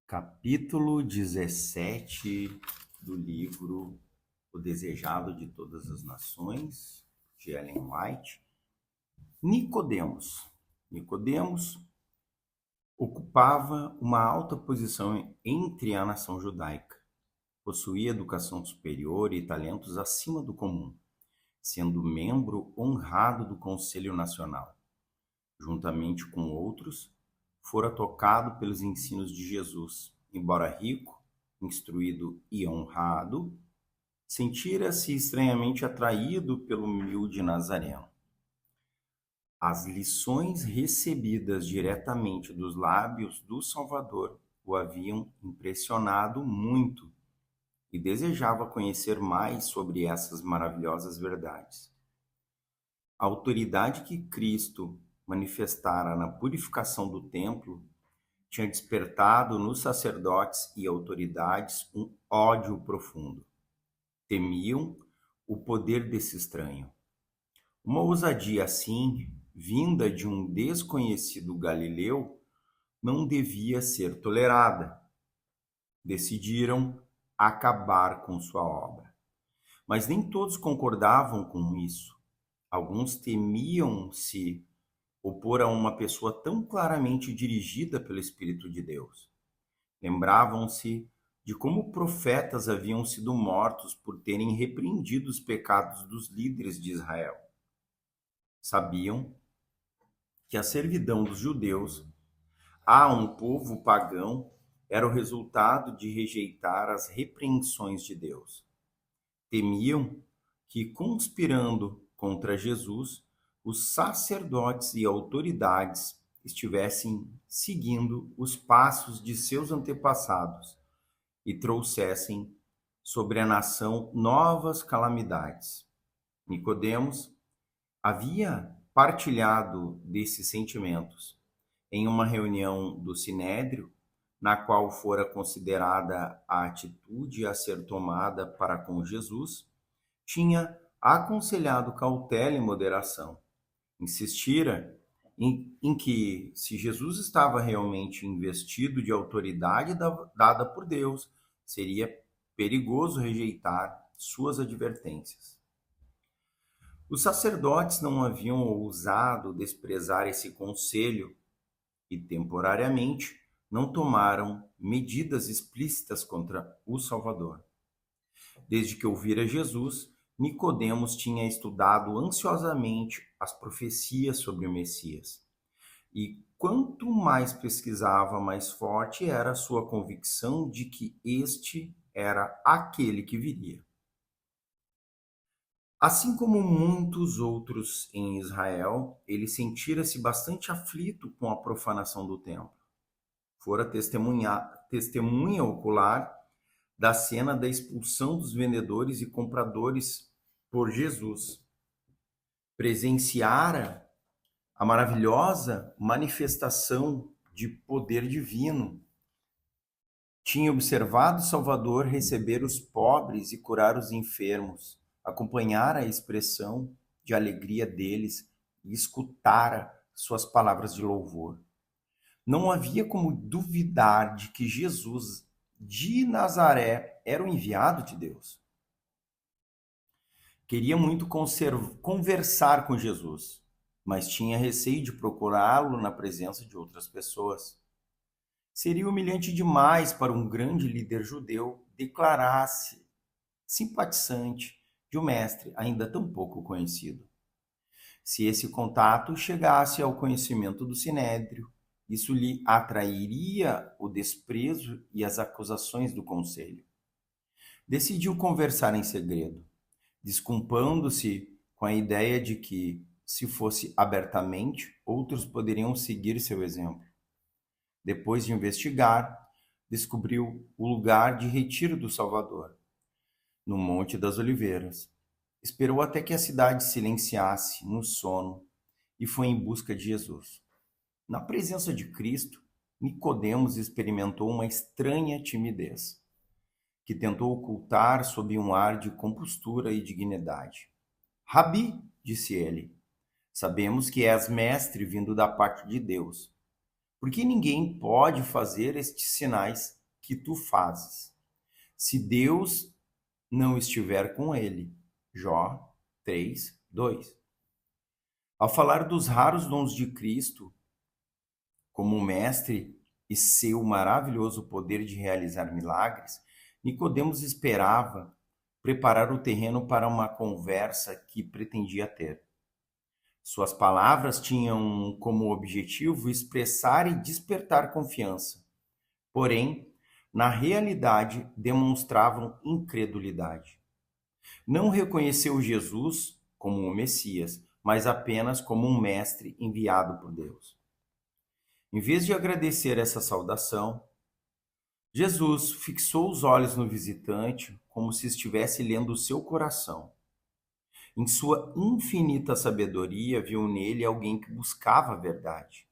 Capítulo 17 do livro O Desejado de Todas as Nações, de Ellen White. Nicodemos ocupava uma alta posição entre a nação judaica. Possuía educação superior e talentos acima do comum, sendo membro honrado do Conselho Nacional. Juntamente com outros, fora tocado pelos ensinos de Jesus. Embora rico, instruído e honrado, sentira-se estranhamente atraído pelo humilde Nazareno. As lições recebidas diretamente dos lábios do Salvador o haviam impressionado muito e desejava conhecer mais sobre essas maravilhosas verdades. A autoridade que Cristo manifestara na purificação do templo tinha despertado nos sacerdotes e autoridades um ódio profundo. Temiam o poder desse estranho. Uma ousadia assim, vinda de um desconhecido galileu, não devia ser tolerada. Decidiram acabar com sua obra. Mas nem todos concordavam com isso. Alguns temiam se opor a uma pessoa tão claramente dirigida pelo Espírito de Deus. Lembravam-se de como profetas haviam sido mortos por terem repreendido os pecados dos líderes de Israel. Sabiam que a servidão dos judeus a um povo pagão era o resultado de rejeitar as repreensões de Deus. Temiam que, conspirando contra Jesus, os sacerdotes e autoridades estivessem seguindo os passos de seus antepassados e trouxessem sobre a nação novas calamidades. Nicodemos havia partilhado desses sentimentos em uma reunião do Sinédrio, na qual fora considerada a atitude a ser tomada para com Jesus, tinha aconselhado cautela e moderação. Insistira em que, se Jesus estava realmente investido de autoridade dada por Deus, seria perigoso rejeitar suas advertências. Os sacerdotes não haviam ousado desprezar esse conselho e, temporariamente, não tomaram medidas explícitas contra o Salvador. Desde que ouvira Jesus, Nicodemos tinha estudado ansiosamente as profecias sobre o Messias. E quanto mais pesquisava, mais forte era a sua convicção de que este era aquele que viria. Assim como muitos outros em Israel, ele sentira-se bastante aflito com a profanação do templo. Fora testemunha ocular da cena da expulsão dos vendedores e compradores por Jesus. Presenciara a maravilhosa manifestação de poder divino. Tinha observado Salvador receber os pobres e curar os enfermos, acompanhara a expressão de alegria deles e escutara suas palavras de louvor. Não havia como duvidar de que Jesus de Nazaré era o enviado de Deus. Queria muito conversar com Jesus, mas tinha receio de procurá-lo na presença de outras pessoas. Seria humilhante demais para um grande líder judeu declarar-se simpatizante de um mestre ainda tão pouco conhecido. Se esse contato chegasse ao conhecimento do Sinédrio, isso lhe atrairia o desprezo e as acusações do conselho. Decidiu conversar em segredo, desculpando-se com a ideia de que, se fosse abertamente, outros poderiam seguir seu exemplo. Depois de investigar, descobriu o lugar de retiro do Salvador, no Monte das Oliveiras. Esperou até que a cidade silenciasse no sono e foi em busca de Jesus. Na presença de Cristo, Nicodemos experimentou uma estranha timidez, que tentou ocultar sob um ar de compostura e dignidade. Rabi, disse ele, sabemos que és mestre vindo da parte de Deus, Porque ninguém pode fazer estes sinais que tu fazes, se Deus não estiver com ele. Jó 3:2. Ao falar dos raros dons de Cristo como mestre e seu maravilhoso poder de realizar milagres, Nicodemos esperava preparar o terreno para uma conversa que pretendia ter. Suas palavras tinham como objetivo expressar e despertar confiança, porém, na realidade, demonstravam incredulidade. Não reconheceu Jesus como o Messias, mas apenas como um mestre enviado por Deus. Em vez de agradecer essa saudação, Jesus fixou os olhos no visitante como se estivesse lendo o seu coração. Em sua infinita sabedoria, viu nele alguém que buscava a verdade.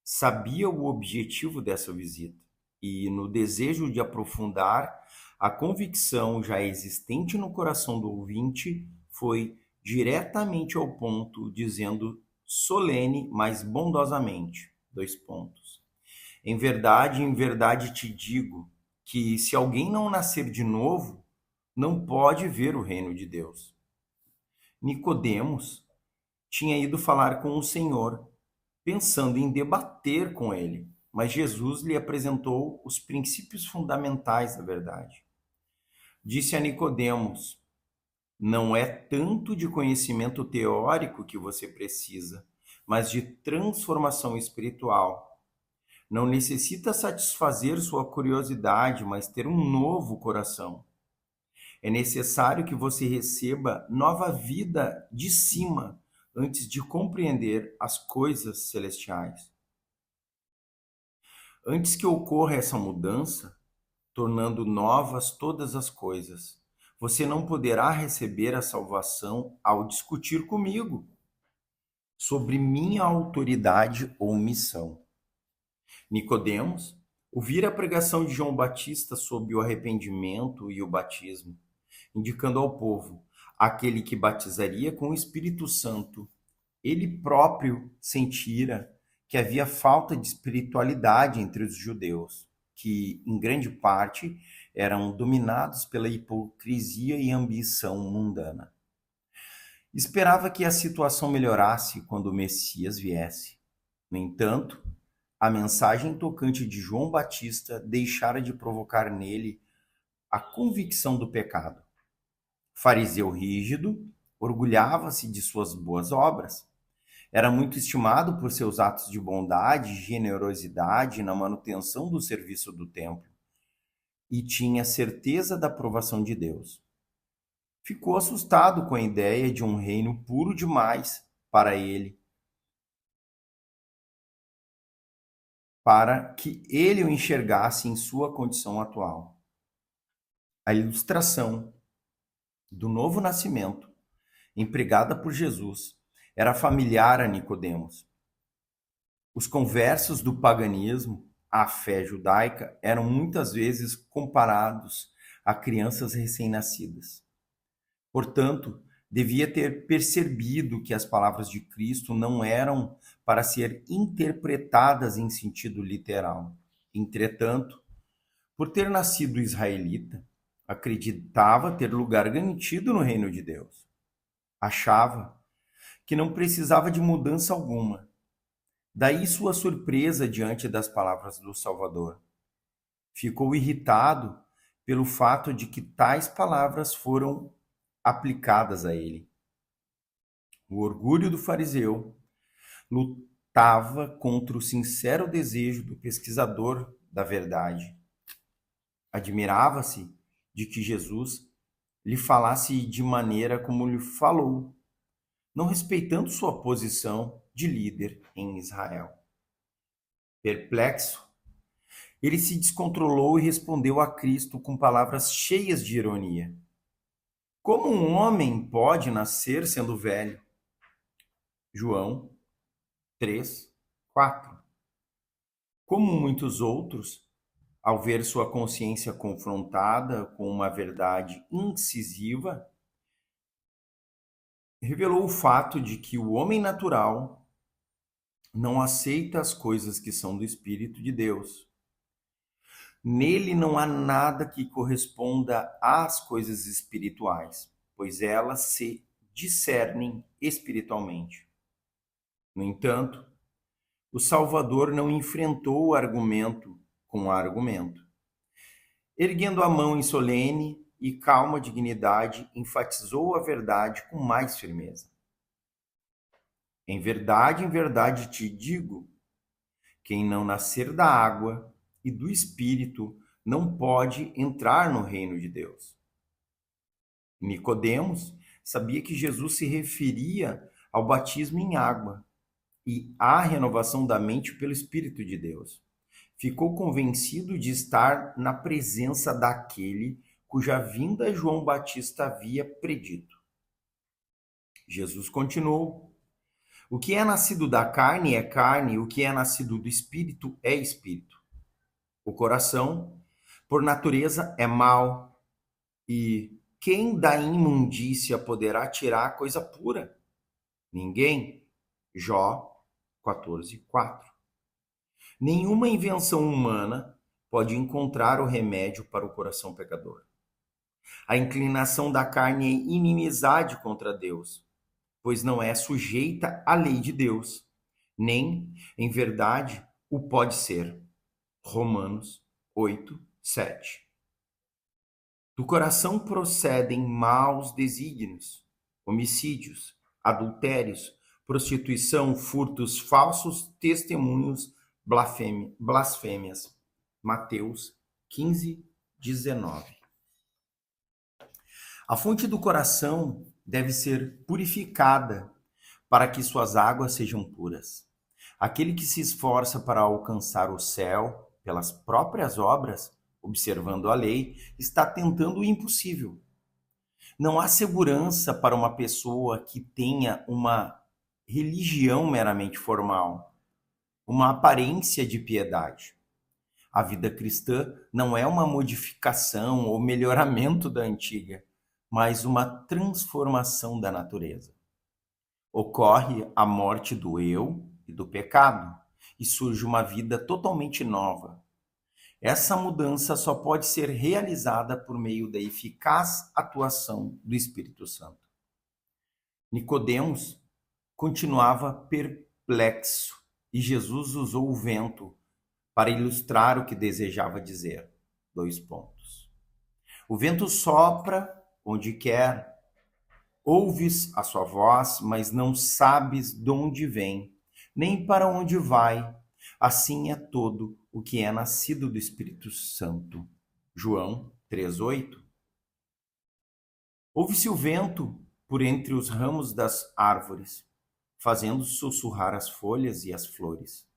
Sabia o objetivo dessa visita e, no desejo de aprofundar a convicção já existente no coração do ouvinte, foi diretamente ao ponto, dizendo solene, mas bondosamente, dois pontos. Em verdade te digo que se alguém não nascer de novo, não pode ver o reino de Deus. Nicodemos tinha ido falar com o Senhor, pensando em debater com ele, mas Jesus lhe apresentou os princípios fundamentais da verdade. Disse a Nicodemos: não é tanto de conhecimento teórico que você precisa, mas de transformação espiritual. Não necessita satisfazer sua curiosidade, mas ter um novo coração. É necessário que você receba nova vida de cima antes de compreender as coisas celestiais. Antes que ocorra essa mudança, tornando novas todas as coisas, você não poderá receber a salvação ao discutir comigo sobre minha autoridade ou missão. Nicodemos ouvira a pregação de João Batista sobre o arrependimento e o batismo, indicando ao povo aquele que batizaria com o Espírito Santo. Ele próprio sentira que havia falta de espiritualidade entre os judeus, que, em grande parte, eram dominados pela hipocrisia e ambição mundana. Esperava que a situação melhorasse quando o Messias viesse. No entanto, a mensagem tocante de João Batista deixara de provocar nele a convicção do pecado. Fariseu rígido, orgulhava-se de suas boas obras. Era muito estimado por seus atos de bondade e generosidade na manutenção do serviço do templo e tinha certeza da aprovação de Deus. Ficou assustado com a ideia de um reino puro demais para ele, para que ele o enxergasse em sua condição atual. A ilustração do novo nascimento, empregada por Jesus, era familiar a Nicodemos. Os conversos do paganismo à fé judaica eram muitas vezes comparados a crianças recém-nascidas. Portanto, devia ter percebido que as palavras de Cristo não eram para ser interpretadas em sentido literal. Entretanto, por ter nascido israelita, acreditava ter lugar garantido no reino de Deus. Achava que não precisava de mudança alguma. Daí sua surpresa diante das palavras do Salvador. Ficou irritado pelo fato de que tais palavras foram aplicadas a ele. O orgulho do fariseu lutava contra o sincero desejo do pesquisador da verdade. Admirava-se de que Jesus lhe falasse de maneira como lhe falou, não respeitando sua posição de líder em Israel. Perplexo, ele se descontrolou e respondeu a Cristo com palavras cheias de ironia. Como um homem pode nascer sendo velho? João 3:4. Como muitos outros, ao ver sua consciência confrontada com uma verdade incisiva, revelou o fato de que o homem natural não aceita as coisas que são do Espírito de Deus. Nele não há nada que corresponda às coisas espirituais, pois elas se discernem espiritualmente. No entanto, o Salvador não enfrentou o argumento com argumento. Erguendo a mão em solene e calma dignidade, enfatizou a verdade com mais firmeza. Em verdade te digo, quem não nascer da água e do Espírito não pode entrar no reino de Deus. Nicodemos sabia que Jesus se referia ao batismo em água e à renovação da mente pelo Espírito de Deus. Ficou convencido de estar na presença daquele cuja vinda João Batista havia predito. Jesus continuou: o que é nascido da carne é carne, o que é nascido do Espírito é espírito. O coração, por natureza, é mau, e quem da imundícia poderá tirar coisa pura? Ninguém. Jó 14:4. Nenhuma invenção humana pode encontrar o remédio para o coração pecador. A inclinação da carne é inimizade contra Deus, pois não é sujeita à lei de Deus, nem, em verdade, o pode ser. Romanos 8:7. Do coração procedem maus desígnios, homicídios, adultérios, prostituição, furtos, falsos testemunhos, blasfêmias. Mateus 15:19. A fonte do coração deve ser purificada para que suas águas sejam puras. Aquele que se esforça para alcançar o céu pelas próprias obras, observando a lei, está tentando o impossível. Não há segurança para uma pessoa que tenha uma religião meramente formal, uma aparência de piedade. A vida cristã não é uma modificação ou melhoramento da antiga, mas uma transformação da natureza. Ocorre a morte do eu e do pecado, e surge uma vida totalmente nova. Essa mudança só pode ser realizada por meio da eficaz atuação do Espírito Santo. Nicodemos continuava perplexo e Jesus usou o vento para ilustrar o que desejava dizer. 2 pontos. O vento sopra onde quer, ouves a sua voz, mas não sabes de onde vem, nem para onde vai. Assim é todo o que é nascido do Espírito Santo. João 3:8. Ouve-se o vento por entre os ramos das árvores, fazendo sussurrar as folhas e as flores.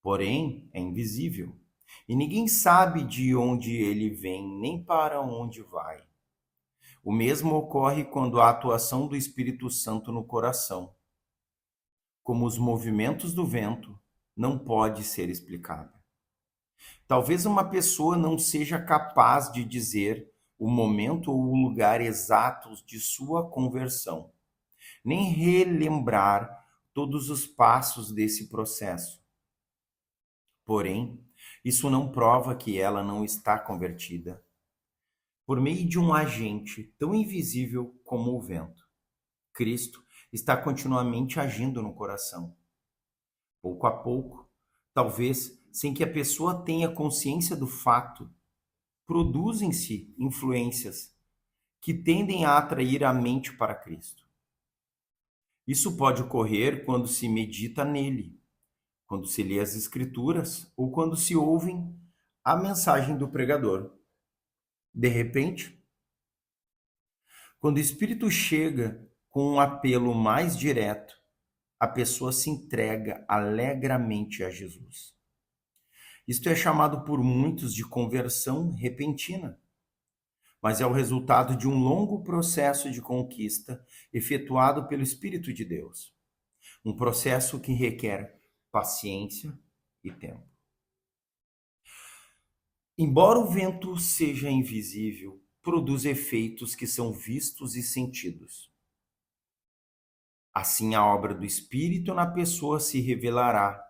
Porém, é invisível, e ninguém sabe de onde ele vem, nem para onde vai. O mesmo ocorre quando há a atuação do Espírito Santo no coração. Como os movimentos do vento, não pode ser explicada. Talvez uma pessoa não seja capaz de dizer o momento ou o lugar exatos de sua conversão, nem relembrar todos os passos desse processo. Porém, isso não prova que ela não está convertida. Por meio de um agente tão invisível como o vento, Cristo está continuamente agindo no coração. Pouco a pouco, talvez sem que a pessoa tenha consciência do fato, produzem-se influências que tendem a atrair a mente para Cristo. Isso pode ocorrer quando se medita nele, quando se lê as Escrituras ou quando se ouvem a mensagem do pregador. De repente, quando o Espírito chega com um apelo mais direto, a pessoa se entrega alegremente a Jesus. Isto é chamado por muitos de conversão repentina, mas é o resultado de um longo processo de conquista efetuado pelo Espírito de Deus. Um processo que requer paciência e tempo. Embora o vento seja invisível, produz efeitos que são vistos e sentidos. Assim, a obra do Espírito na pessoa se revelará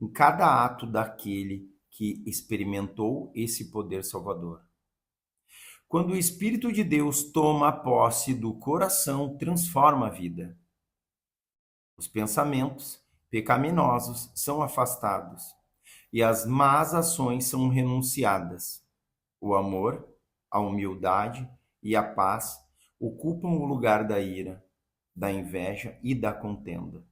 em cada ato daquele que experimentou esse poder salvador. Quando o Espírito de Deus toma posse do coração, transforma a vida. Os pensamentos pecaminosos são afastados e as más ações são renunciadas. O amor, a humildade e a paz ocupam o lugar da ira, da inveja e da contenda.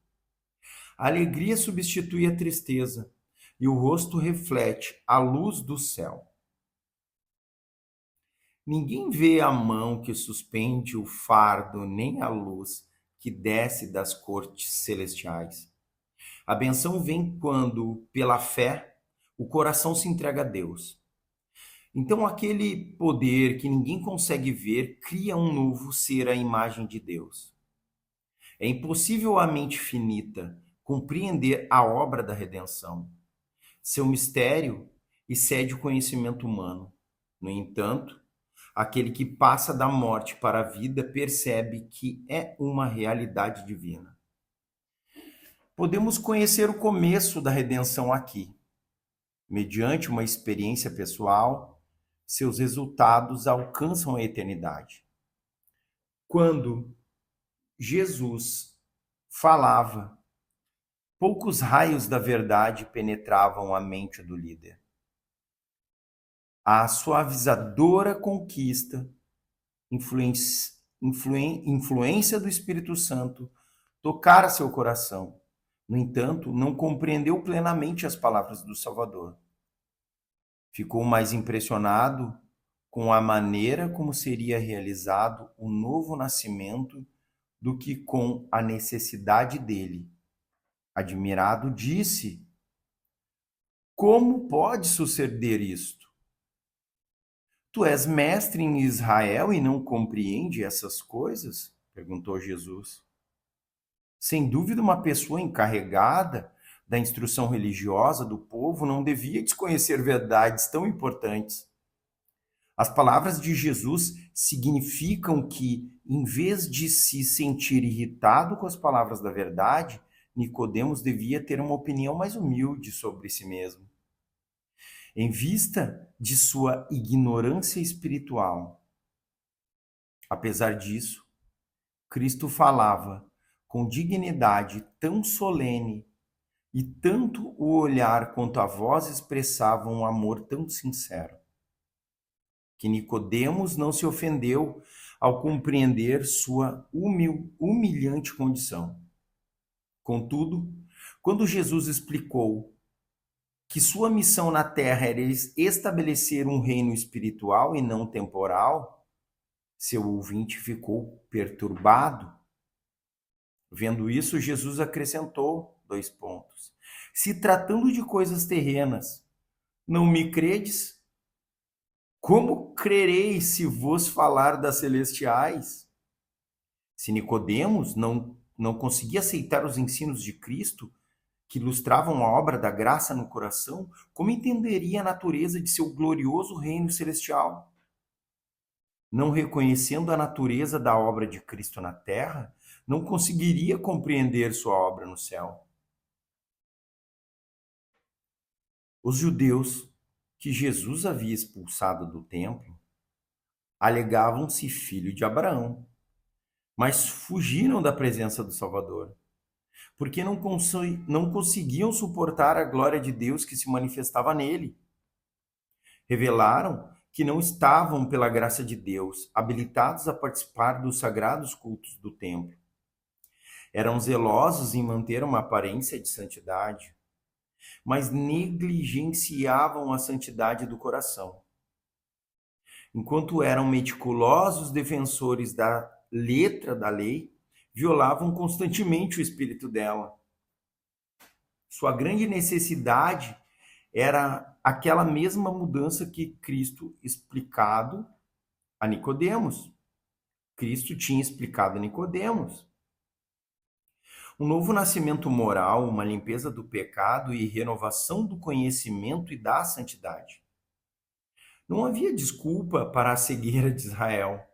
A alegria substitui a tristeza e o rosto reflete a luz do céu. Ninguém vê a mão que suspende o fardo, nem a luz que desce das cortes celestiais. A benção vem quando, pela fé, o coração se entrega a Deus. Então, aquele poder que ninguém consegue ver cria um novo ser à imagem de Deus. É impossível à mente finita compreender a obra da redenção. Seu mistério excede o conhecimento humano. No entanto, aquele que passa da morte para a vida percebe que é uma realidade divina. Podemos conhecer o começo da redenção aqui. Mediante uma experiência pessoal, seus resultados alcançam a eternidade. Quando Jesus falava, poucos raios da verdade penetravam a mente do líder. A suavizadora conquista, influência do Espírito Santo, tocara seu coração. No entanto, não compreendeu plenamente as palavras do Salvador. Ficou mais impressionado com a maneira como seria realizado o novo nascimento do que com a necessidade dele. Admirado, disse: Como pode suceder isto? Tu és mestre em Israel e não compreende essas coisas? Perguntou Jesus. Sem dúvida, uma pessoa encarregada da instrução religiosa do povo não devia desconhecer verdades tão importantes. As palavras de Jesus significam que, em vez de se sentir irritado com as palavras da verdade, Nicodemos devia ter uma opinião mais humilde sobre si mesmo. Em vista de sua ignorância espiritual. Apesar disso, Cristo falava com dignidade tão solene e tanto o olhar quanto a voz expressavam um amor tão sincero, que Nicodemos não se ofendeu ao compreender sua humilhante condição. Contudo, quando Jesus explicou que sua missão na terra era estabelecer um reino espiritual e não temporal, seu ouvinte ficou perturbado. Vendo isso, Jesus acrescentou 2 pontos. Se tratando de coisas terrenas, não me credes? Como crereis se vos falar das celestiais? Se Nicodemos não conseguia aceitar os ensinos de Cristo, que ilustravam a obra da graça no coração, como entenderia a natureza de seu glorioso reino celestial? Não reconhecendo a natureza da obra de Cristo na terra, não conseguiria compreender sua obra no céu. Os judeus que Jesus havia expulsado do templo alegavam-se filho de Abraão, mas fugiram da presença do Salvador, porque não conseguiam suportar a glória de Deus que se manifestava nele. Revelaram que não estavam, pela graça de Deus, habilitados a participar dos sagrados cultos do templo. Eram zelosos em manter uma aparência de santidade, mas negligenciavam a santidade do coração. Enquanto eram meticulosos defensores da letra da lei, violavam constantemente o espírito dela. Sua grande necessidade era aquela mesma mudança que Cristo explicado a Nicodemos. Cristo tinha explicado a Nicodemos. Um novo nascimento moral, uma limpeza do pecado e renovação do conhecimento e da santidade. Não havia desculpa para a cegueira de Israel.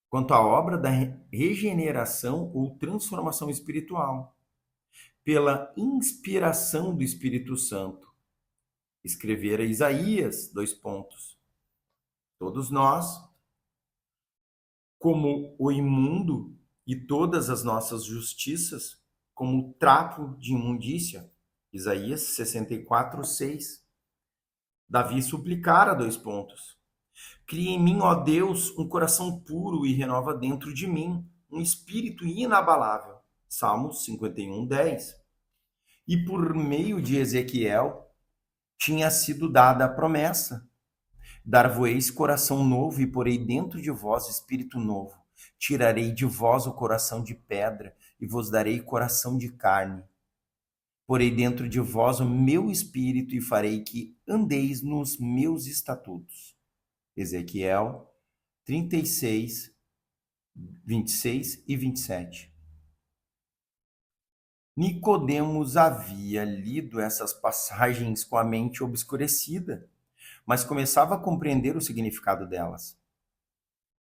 quanto à obra da regeneração ou transformação espiritual, pela inspiração do Espírito Santo. Escrevera Isaías, dois pontos. Todos nós, como o imundo e todas as nossas justiças, como trapo de imundícia. Isaías 64, 6. Davi suplicara, dois pontos. Cria em mim, ó Deus, um coração puro e renova dentro de mim um espírito inabalável. Salmos 51, 10. E por meio de Ezequiel tinha sido dada a promessa: dar-vos-eis coração novo e porei dentro de vós espírito novo. Tirarei de vós o coração de pedra e vos darei coração de carne. Porei dentro de vós o meu espírito e farei que andeis nos meus estatutos. Ezequiel 36, 26 e 27. Nicodemos havia lido essas passagens com a mente obscurecida, mas começava a compreender o significado delas.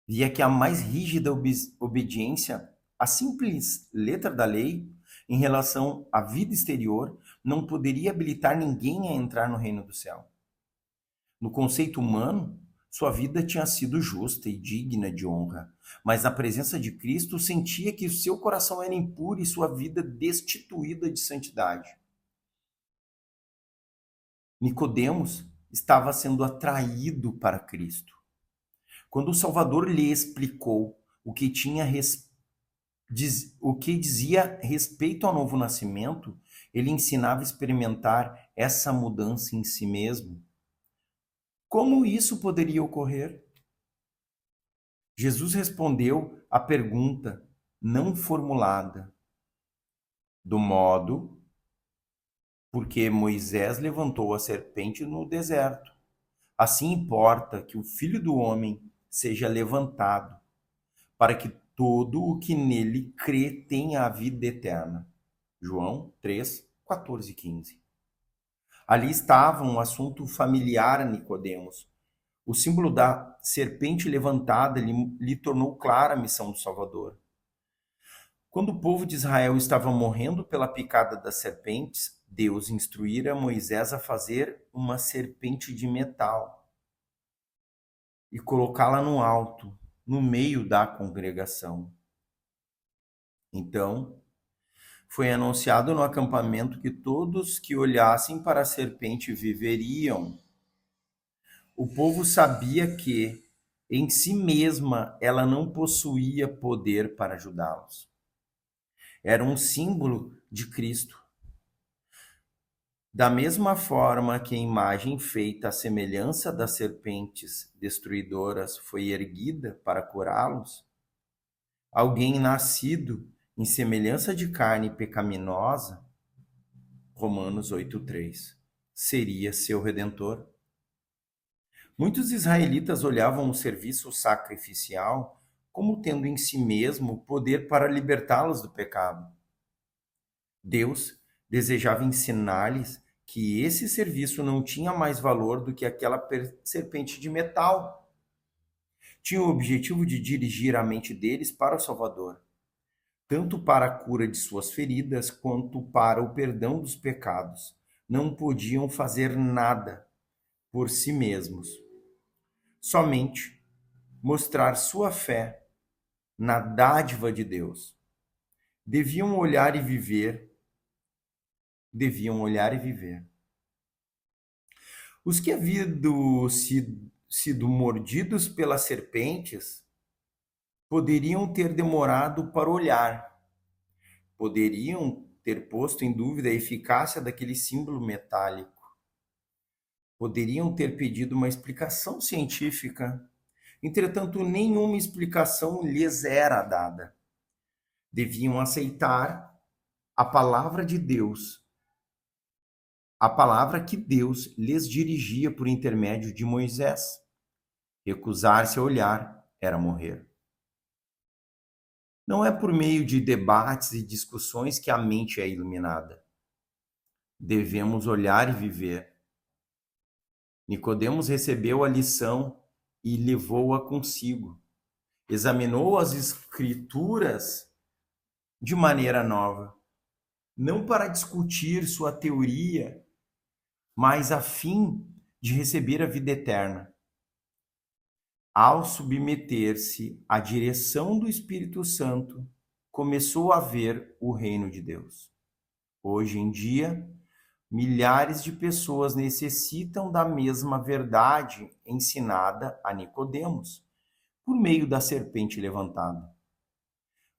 Via que a mais rígida obediência à simples letra da lei em relação à vida exterior não poderia habilitar ninguém a entrar no reino do céu. No conceito humano, sua vida tinha sido justa e digna de honra, mas na presença de Cristo sentia que o seu coração era impuro e sua vida destituída de santidade. Nicodemos estava sendo atraído para Cristo. Quando o Salvador lhe explicou o que dizia respeito ao novo nascimento, ele ensinava a experimentar essa mudança em si mesmo. Como isso poderia ocorrer? Jesus respondeu à pergunta não formulada, do modo porque Moisés levantou a serpente no deserto. Assim importa que o Filho do Homem seja levantado, para que todo o que nele crê tenha a vida eterna. João 3, 14 e 15. Ali estava um assunto familiar a Nicodemos. O símbolo da serpente levantada lhe tornou clara a missão do Salvador. Quando o povo de Israel estava morrendo pela picada das serpentes, Deus instruíra Moisés a fazer uma serpente de metal e colocá-la no alto, no meio da congregação. Então, foi anunciado no acampamento que todos que olhassem para a serpente viveriam. O povo sabia que, em si mesma, ela não possuía poder para ajudá-los. Era um símbolo de Cristo. Da mesma forma que a imagem feita à semelhança das serpentes destruidoras foi erguida para curá-los, alguém nascido em semelhança de carne pecaminosa, Romanos 8:3, seria seu redentor. Muitos israelitas olhavam o serviço sacrificial como tendo em si mesmo poder para libertá-los do pecado. Deus desejava ensinar-lhes que esse serviço não tinha mais valor do que aquela serpente de metal. Tinha o objetivo de dirigir a mente deles para o Salvador, tanto para a cura de suas feridas quanto para o perdão dos pecados. Não podiam fazer nada por si mesmos, somente mostrar sua fé na dádiva de Deus. Deviam olhar e viver. Os que haviam sido mordidos pelas serpentes poderiam ter demorado para olhar, poderiam ter posto em dúvida a eficácia daquele símbolo metálico, poderiam ter pedido uma explicação científica. Entretanto, nenhuma explicação lhes era dada. Deviam aceitar a palavra de Deus, a palavra que Deus lhes dirigia por intermédio de Moisés. Recusar-se a olhar era morrer. Não é por meio de debates e discussões que a mente é iluminada. Devemos olhar e viver. Nicodemos recebeu a lição e levou-a consigo. examinou as Escrituras de maneira nova, não para discutir sua teoria, mas a fim de receber a vida eterna. Ao submeter-se à direção do Espírito Santo, começou a ver o reino de Deus. Hoje em dia, milhares de pessoas necessitam da mesma verdade ensinada a Nicodemos, por meio da serpente levantada.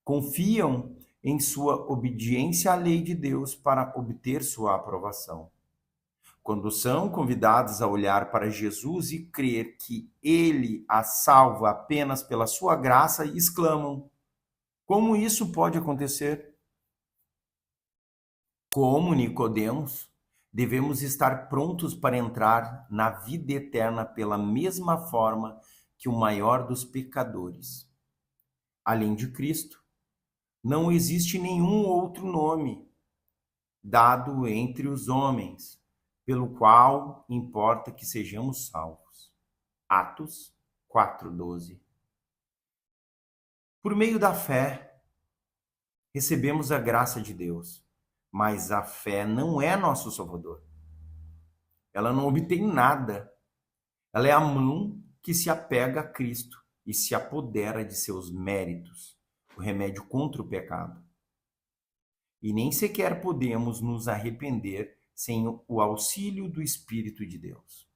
Confiam em sua obediência à lei de Deus para obter sua aprovação. Quando são convidados a olhar para Jesus e crer que ele as salva apenas pela sua graça, exclamam: como isso pode acontecer? Como Nicodemos, devemos estar prontos para entrar na vida eterna pela mesma forma que o maior dos pecadores. Além de Cristo, não existe nenhum outro nome dado entre os homens, pelo qual importa que sejamos salvos. Atos 4:12. Por meio da fé, recebemos a graça de Deus, mas a fé não é nosso Salvador. Ela não obtém nada. Ela é a mão que se apega a Cristo e se apodera de seus méritos, o remédio contra o pecado. E nem sequer podemos nos arrepender sem o auxílio do Espírito de Deus.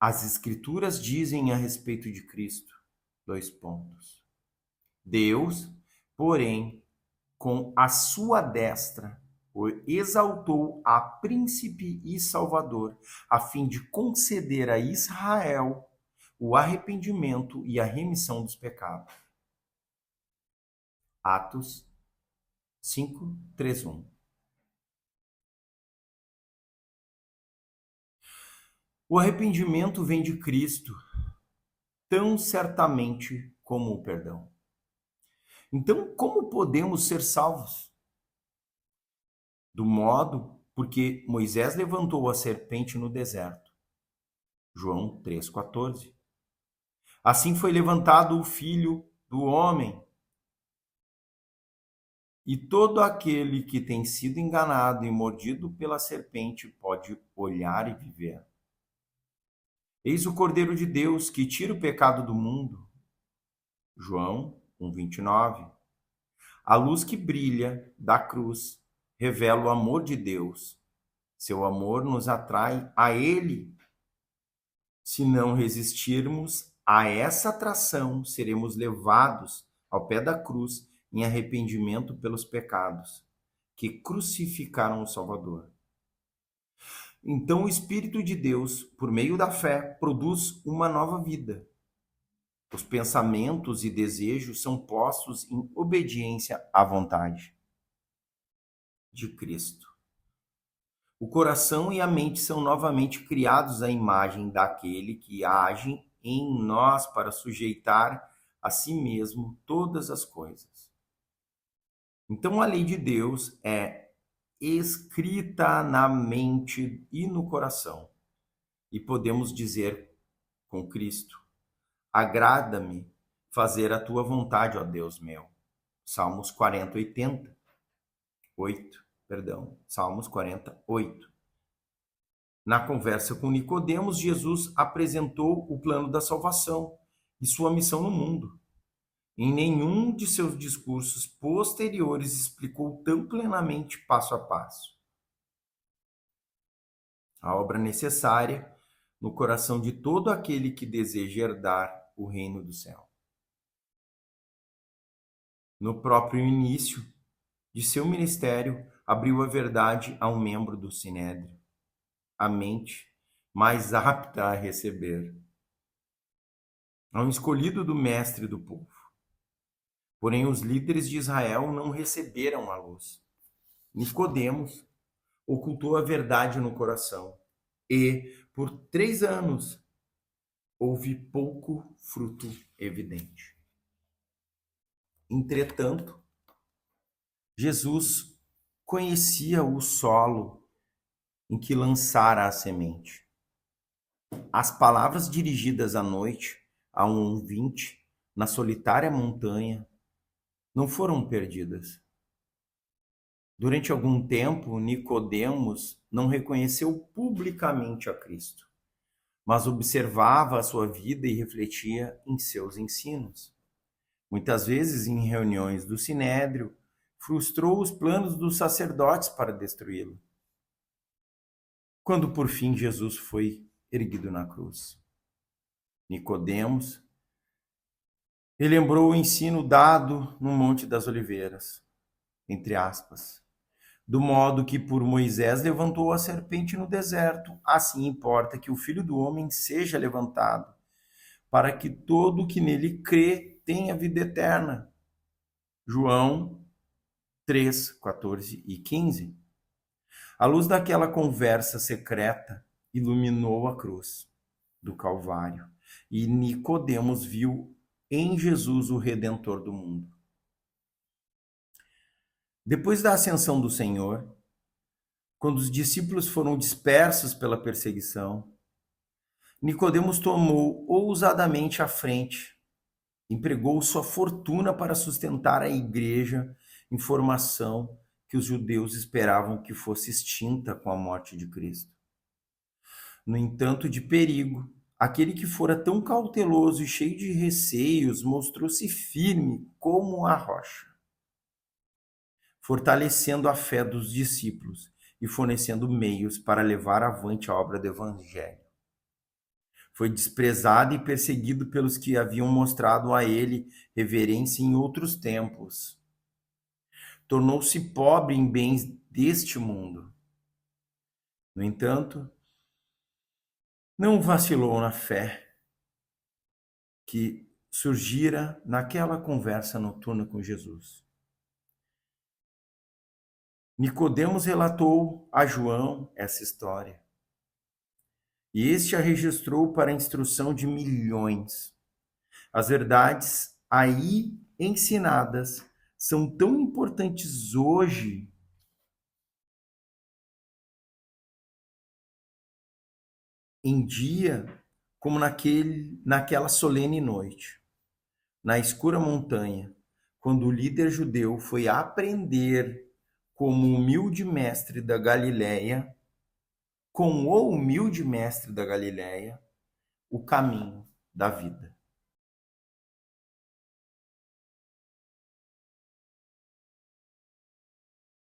As Escrituras dizem a respeito de Cristo, : Deus, porém, com a sua destra, o exaltou a príncipe e salvador, a fim de conceder a Israel o arrependimento e a remissão dos pecados. Atos 5:3-1. O arrependimento vem de Cristo, tão certamente como o perdão. Então, como podemos ser salvos? Do modo porque Moisés levantou a serpente no deserto. João 3:14. Assim foi levantado o Filho do Homem. E todo aquele que tem sido enganado e mordido pela serpente pode olhar e viver. Eis o Cordeiro de Deus que tira o pecado do mundo. João 1:29. A luz que brilha da cruz revela o amor de Deus. Seu amor nos atrai a Ele. Se não resistirmos a essa atração, seremos levados ao pé da cruz em arrependimento pelos pecados que crucificaram o Salvador. Então o Espírito de Deus, por meio da fé, produz uma nova vida. Os pensamentos e desejos são postos em obediência à vontade de Cristo. O coração e a mente são novamente criados à imagem daquele que age em nós para sujeitar a si mesmo todas as coisas. Então a lei de Deus é escrita na mente e no coração. E podemos dizer com Cristo: agrada-me fazer a tua vontade, ó Deus meu. Salmos 40:8. Na conversa com Nicodemos, Jesus apresentou o plano da salvação e sua missão no mundo. Em nenhum de seus discursos posteriores explicou tão plenamente passo a passo a obra necessária no coração de todo aquele que deseja herdar o reino do céu. No próprio início de seu ministério, abriu a verdade a um membro do Sinédrio, a mente mais apta a receber, a um escolhido do mestre do povo. Porém, os líderes de Israel não receberam a luz. Nicodemos ocultou a verdade no coração e, por 3 anos, houve pouco fruto evidente. Entretanto, Jesus conhecia o solo em que lançara a semente. As palavras dirigidas à noite a um ouvinte na solitária montanha não foram perdidas. Durante algum tempo, Nicodemos não reconheceu publicamente a Cristo, mas observava a sua vida e refletia em seus ensinos. Muitas vezes, em reuniões do Sinédrio, frustrou os planos dos sacerdotes para destruí-lo. Quando por fim Jesus foi erguido na cruz, Nicodemos relembrou o ensino dado no Monte das Oliveiras, entre aspas, do modo que por Moisés levantou a serpente no deserto, assim importa que o Filho do Homem seja levantado, para que todo o que nele crê tenha vida eterna. João 3, 14 e 15. A luz daquela conversa secreta iluminou a cruz do Calvário, e Nicodemos viu em Jesus o Redentor do mundo. Depois da ascensão do Senhor, quando os discípulos foram dispersos pela perseguição, Nicodemos tomou ousadamente a frente, empregou sua fortuna para sustentar a igreja em formação que os judeus esperavam que fosse extinta com a morte de Cristo. No entanto, de perigo, aquele que fora tão cauteloso e cheio de receios mostrou-se firme como a rocha, fortalecendo a fé dos discípulos e fornecendo meios para levar avante a obra do Evangelho. Foi desprezado e perseguido pelos que haviam mostrado a ele reverência em outros tempos. Tornou-se pobre em bens deste mundo. No entanto, não vacilou na fé que surgira naquela conversa noturna com Jesus. Nicodemos relatou a João essa história, e este a registrou para a instrução de milhões. As verdades aí ensinadas são tão importantes hoje em dia como naquela solene noite, na escura montanha, quando o líder judeu foi aprender como humilde mestre da Galileia, com o humilde mestre da Galileia, o caminho da vida.